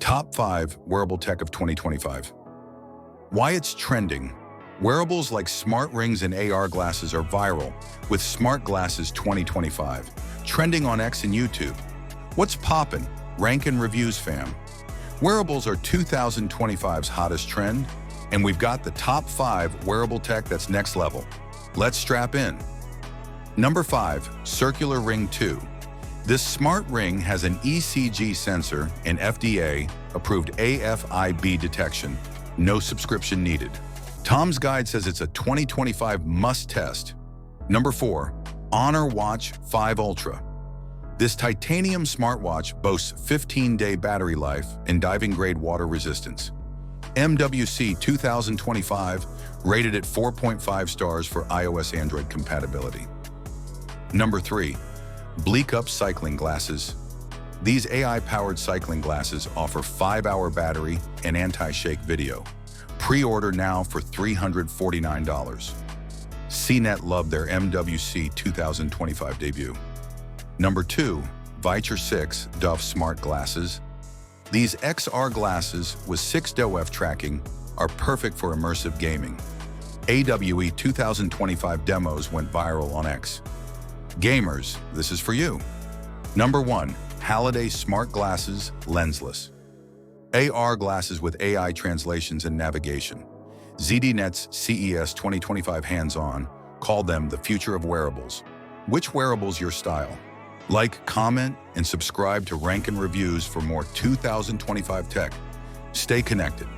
Top 5 Wearable Tech of 2025. Why it's trending. Wearables like smart rings and AR glasses are viral, with Smart Glasses 2025 trending on X and YouTube. What's poppin'? Rank and reviews, fam. Wearables are 2025's hottest trend, and we've got the top 5 wearable tech that's next level. Let's strap in. Number 5, Circular Ring 2. This smart ring has an ECG sensor and FDA-approved AFIB detection. No subscription needed. Tom's Guide says it's a 2025 must-test. Number 4, Honor Watch 5 Ultra. This titanium smartwatch boasts 15-day battery life and diving-grade water resistance. MWC 2025 rated at 4.5 stars for iOS Android compatibility. Number 3, Bleak Up Cycling Glasses. These AI-powered cycling glasses offer 5-hour battery and anti-shake video. Pre-order now for $349. CNET loved their MWC 2025 debut. Number 2, Viture 6 Dove Smart Glasses. These XR glasses with 6 DOF tracking are perfect for immersive gaming. AWE 2025 demos went viral on X. Gamers, this is for you. Number 1, Halliday Smart Glasses Lensless. AR glasses with AI translations and navigation. ZDNet's CES 2025 hands-on called them the future of wearables. Which wearable's your style? Like, comment, and subscribe to Rank and Reviews for more 2025 tech. Stay connected.